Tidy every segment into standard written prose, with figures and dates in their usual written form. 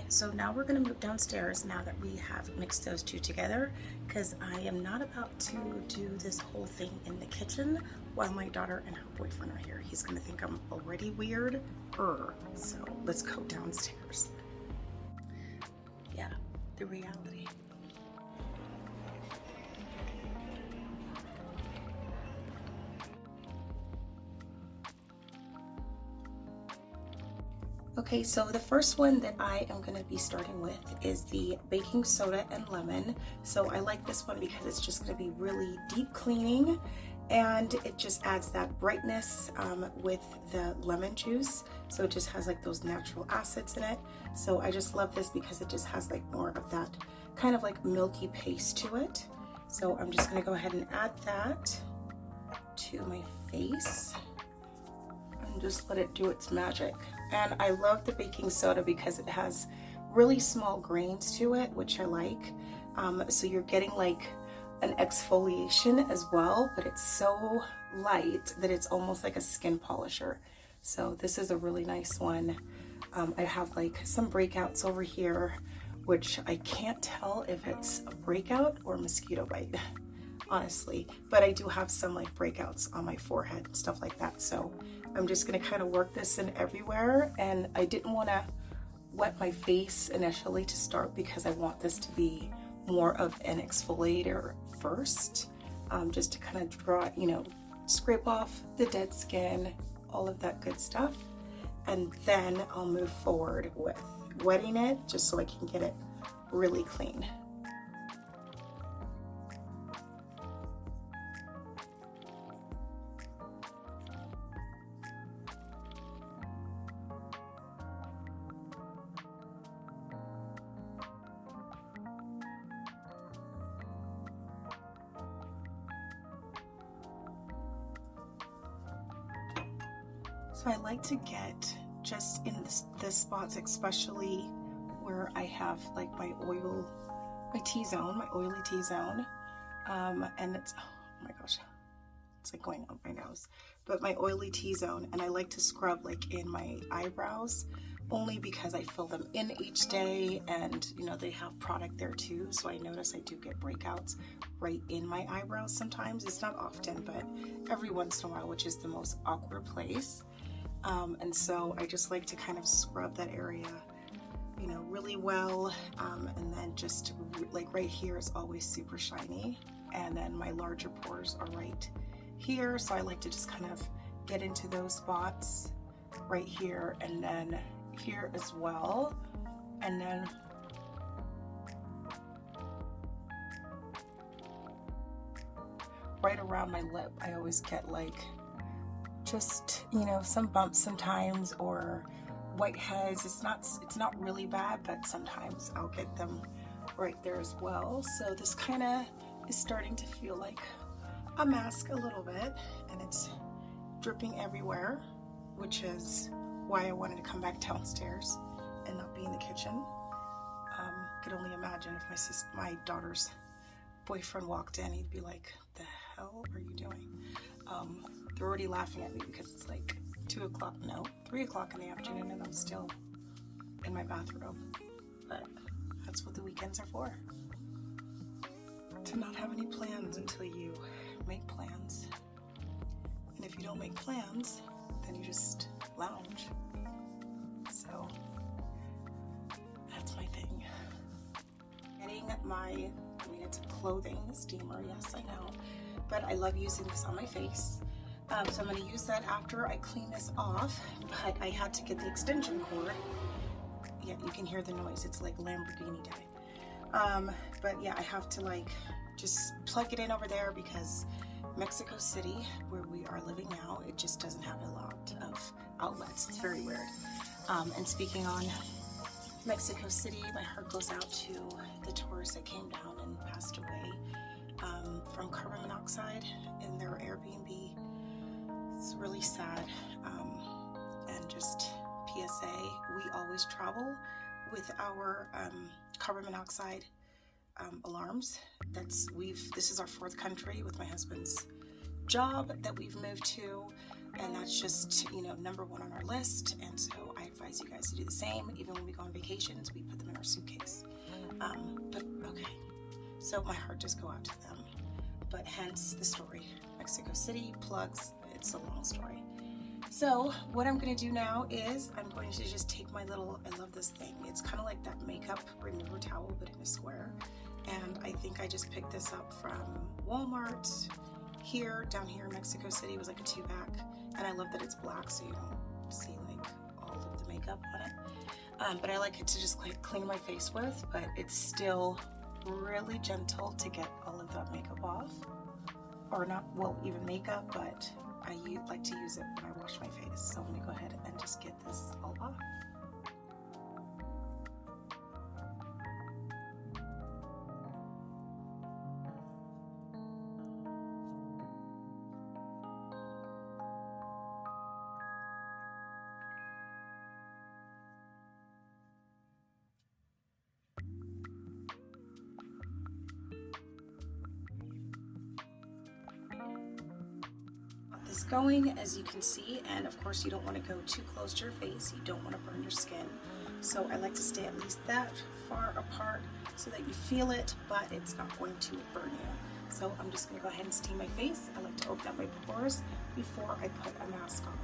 So now we're going to move downstairs now that we have mixed those two together, because I am not about to do this whole thing in the kitchen while my daughter and her boyfriend are here. He's going to think I'm already weird. So let's go downstairs. Yeah, the reality. Okay, so the first one that I am going to be starting with is the baking soda and lemon. So I like this one because it's just going to be really deep cleaning, and it just adds that brightness with the lemon juice. So it just has like those natural acids in it. So I just love this because it just has like more of that kind of like milky paste to it. So I'm just going to go ahead and add that to my face and just let it do its magic. And I love the baking soda because it has really small grains to it, which I like. So you're getting like an exfoliation as well, but it's so light that it's almost like a skin polisher. So this is a really nice one. I have like some breakouts over here, which I can't tell if it's a breakout or mosquito bite, honestly. But I do have some like breakouts on my forehead and stuff like that. So I'm just gonna kind of work this in everywhere, and I didn't want to wet my face initially to start because I want this to be more of an exfoliator first, just to kind of draw, scrape off the dead skin, all of that good stuff, and then I'll move forward with wetting it just so I can get it really clean. So I like to get just in the spots, especially where I have like my T-zone, my oily T-zone, and it's, oh my gosh, it's like going up my nose, but my oily T-zone, and I like to scrub like in my eyebrows, only because I fill them in each day, and they have product there too, so I notice I do get breakouts right in my eyebrows sometimes. It's not often, but every once in a while, which is the most awkward place. And so I just like to kind of scrub that area, really well. And then just like right here is always super shiny. And then my larger pores are right here. So I like to just kind of get into those spots right here and then here as well. And then right around my lip, I always get like just some bumps sometimes, or whiteheads. It's not really bad, but sometimes I'll get them right there as well. So this kind of is starting to feel like a mask a little bit, and it's dripping everywhere, which is why I wanted to come back downstairs and not be in the kitchen. Could only imagine if my daughter's boyfriend walked in, he'd be like, "The hell are you doing?" They're already laughing at me because it's like 3 o'clock in the afternoon, and I'm still in my bathroom. But that's what the weekends are for. To not have any plans until you make plans. And if you don't make plans, then you just lounge. So that's my thing. Getting it's a clothing steamer, yes, I know. But I love using this on my face. So I'm going to use that after I clean this off, but I had to get the extension cord. Yeah, you can hear the noise. It's like Lamborghini day. But yeah, I have to like just plug it in over there because Mexico City, where we are living now, it just doesn't have a lot of outlets. It's very weird. And speaking on Mexico City, my heart goes out to the tourists that came down and passed away from carbon monoxide in their Airbnb. It's really sad. And just PSA, we always travel with our carbon monoxide alarms. This is our 4th country with my husband's job that we've moved to, and that's just #1 on our list. And so I advise you guys to do the same. Even when we go on vacations, we put the suitcase. But okay, so my heart does go out to them. But hence the story. Mexico City, plugs, it's a long story. So what I'm going to do now is I'm going to just take my little, I love this thing. It's kind of like that makeup remover towel, but in a square. And I think I just picked this up from Walmart here, down here in Mexico City. It was like a 2-pack. And I love that it's black, so you don't see like all of the makeup on it. But I like it to just like clean my face with, but it's still really gentle to get all of that makeup off. Or not, well, even makeup, but I like to use it when I wash my face. So I'm gonna go ahead and just get this all off. Going, as you can see, and of course you don't want to go too close to your face. You don't want to burn your skin, so I like to stay at least that far apart so that you feel it, but it's not going to burn you. So I'm just going to go ahead and steam my face. I like to open up my pores before I put a mask on.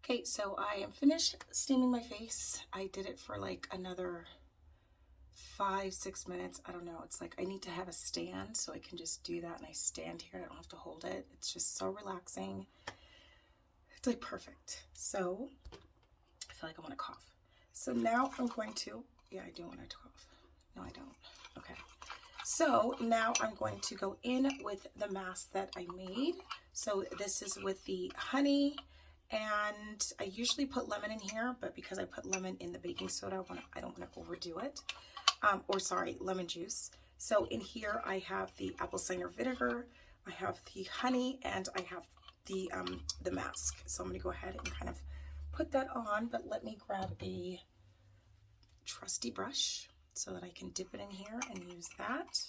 Okay, so I am finished steaming my face. I did it for like another 5-6 minutes. I don't know. It's like I need to have a stand so I can just do that, and I stand here and I don't have to hold it. It's just so relaxing. It's like perfect. So I feel like I want to cough. So now I'm going to, yeah, I do want to cough. No, I don't. Okay. So now I'm going to go in with the mask that I made. So this is with the honey, and I usually put lemon in here, but because I put lemon in the baking soda, I don't want to overdo it. Or sorry, lemon juice. So in here I have the apple cider vinegar, I have the honey, and I have the mask. So I'm going to go ahead and kind of put that on, but let me grab a trusty brush so that I can dip it in here and use that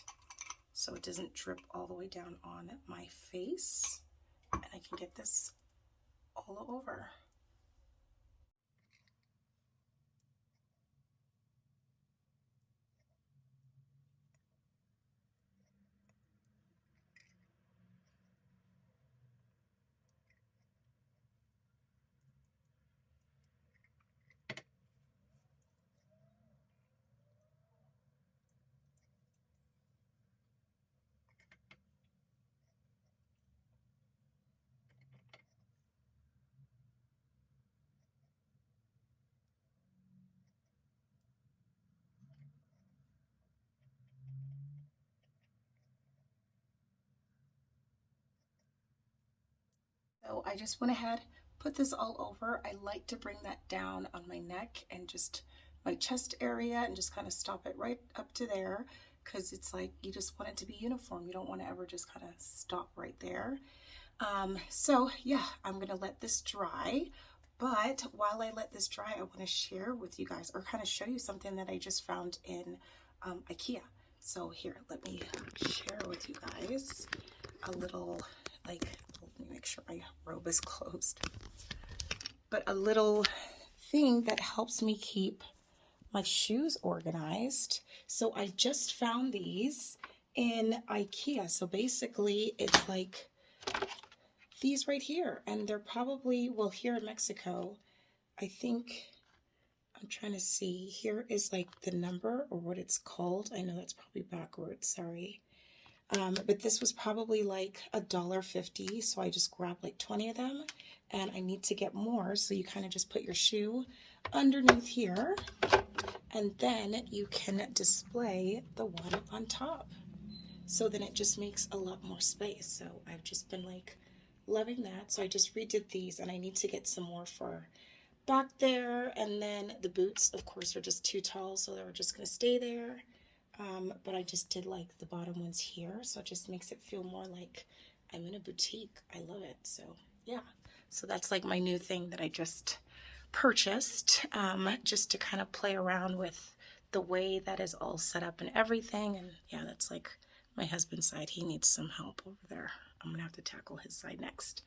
so it doesn't drip all the way down on my face, and I can get this all over. So I just went ahead, put this all over. I like to bring that down on my neck and just my chest area and just kind of stop it right up to there, because it's like you just want it to be uniform. You don't want to ever just kind of stop right there. So yeah, I'm gonna let this dry. But while I let this dry, I want to share with you guys, or kind of show you something that I just found in IKEA. So here, let me share with you guys a little, like, let me make sure my robe is closed, but a little thing that helps me keep my shoes organized. So I just found these in IKEA. So basically it's like these right here, and they're probably, well, here in Mexico, I think, I'm trying to see, here is like the number or what it's called. I know that's probably backwards, sorry. But this was probably like $1.50, so I just grabbed like 20 of them, and I need to get more, so you kind of just put your shoe underneath here, and then you can display the one on top. So then it just makes a lot more space. So I've just been like loving that. So I just redid these, and I need to get some more for back there. And then the boots, of course, are just too tall, so they were just going to stay there. But I just did like the bottom ones here, so it just makes it feel more like I'm in a boutique. I love it. So yeah, so that's like my new thing that I just purchased, just to kind of play around with the way that is all set up and everything. And yeah, that's like my husband's side. He needs some help over there. I'm gonna have to tackle his side next.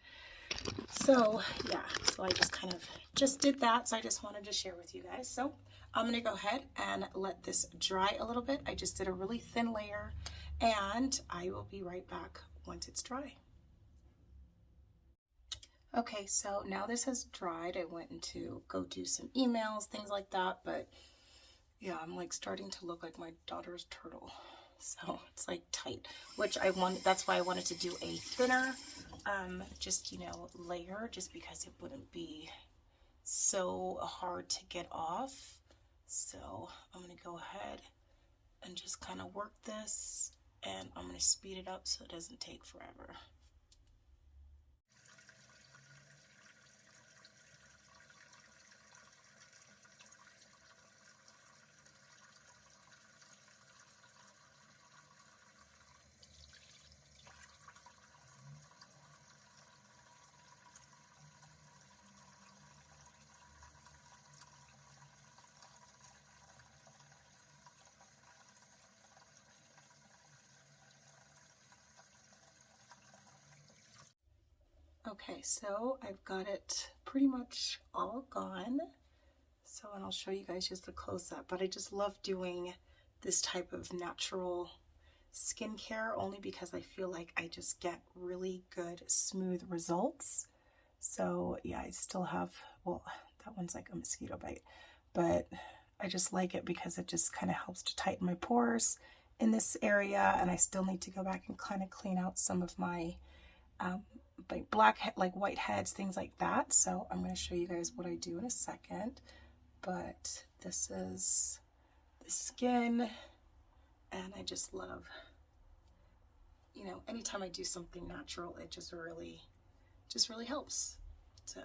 So yeah, so I just kind of just did that. So I just wanted to share with you guys. So I'm gonna go ahead and let this dry a little bit. I just did a really thin layer, and I will be right back once it's dry. Okay, so now this has dried. I went into go do some emails, things like that, but yeah, I'm like starting to look like my daughter's turtle. So it's like tight, which that's why I wanted to do a thinner, just, you know, layer, just because it wouldn't be so hard to get off. So I'm going to go ahead and just kind of work this, and I'm going to speed it up so it doesn't take forever. Okay, so I've got it pretty much all gone. So, and I'll show you guys just a close-up, but I just love doing this type of natural skincare only because I feel like I just get really good, smooth results. So yeah, I still have, well, that one's like a mosquito bite, but I just like it because it just kind of helps to tighten my pores in this area, and I still need to go back and kind of clean out some of my like white heads, things like that. So I'm going to show you guys what I do in a second. But this is the skin, and I just love, you know, anytime I do something natural, it just really helps. So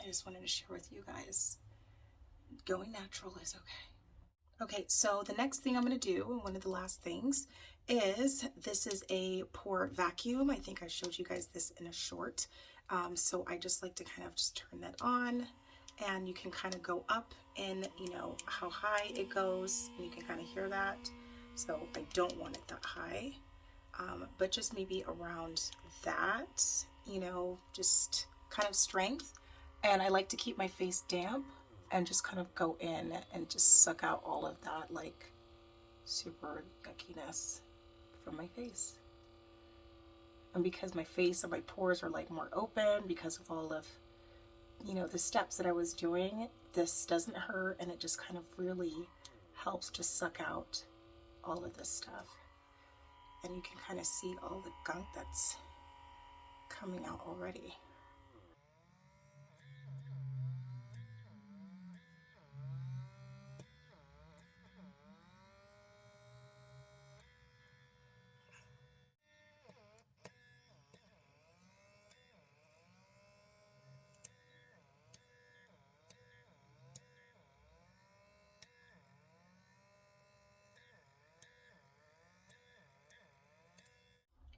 I just wanted to share with you guys, going natural is okay. Okay, so the next thing I'm going to do, and one of the last things, is this is a pore vacuum. I think I showed you guys this in a short. So I just like to kind of just turn that on, and you can kind of go up in, you know, how high it goes, and you can kind of hear that. So I don't want it that high, but just maybe around that, you know, just kind of strength. And I like to keep my face damp and just kind of go in and just suck out all of that like super yuckiness from my face. And because my face and my pores are like more open because of all of, you know, the steps that I was doing, this doesn't hurt, and it just kind of really helps to suck out all of this stuff. And you can kind of see all the gunk that's coming out already.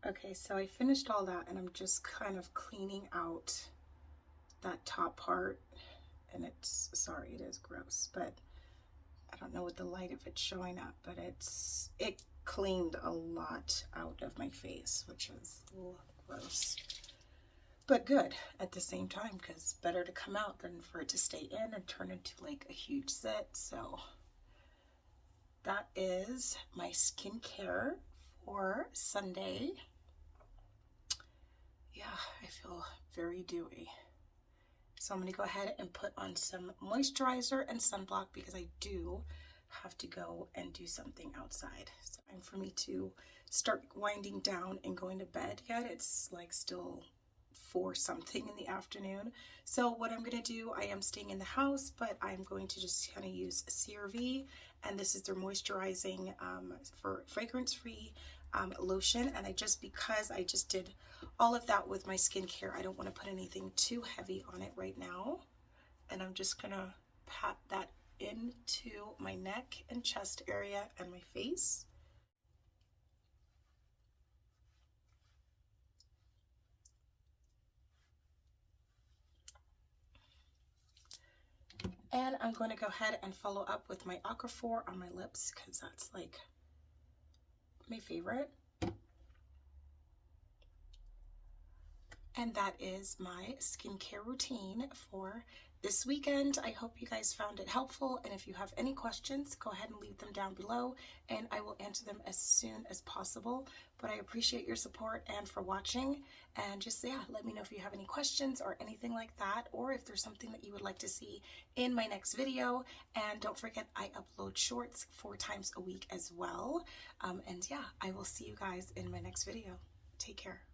Okay, so I finished all that, and I'm just kind of cleaning out that top part, and it's, sorry, it is gross, but I don't know what the light of it's showing up, but it cleaned a lot out of my face, which is a little gross, but good at the same time, because better to come out than for it to stay in and turn into like a huge zit. So that is my skincare for Sunday. Yeah, I feel very dewy. So I'm going to go ahead and put on some moisturizer and sunblock because I do have to go and do something outside. So time for me to start winding down and going to bed yet. It's like still 4 something in the afternoon. So what I'm going to do, I am staying in the house, but I'm going to just kind of use CRV, and this is their moisturizing for fragrance-free lotion. And because I just did all of that with my skincare, I don't want to put anything too heavy on it right now. And I'm just going to pat that into my neck and chest area and my face. And I'm going to go ahead and follow up with my Aquaphor on my lips because that's like my favorite. And that is my skincare routine for this weekend. I hope you guys found it helpful, and if you have any questions, go ahead and leave them down below and I will answer them as soon as possible. But I appreciate your support and for watching, and just let me know if you have any questions or anything like that, or if there's something that you would like to see in my next video. And don't forget, I upload shorts 4 times a week as well. I will see you guys in my next video. Take care.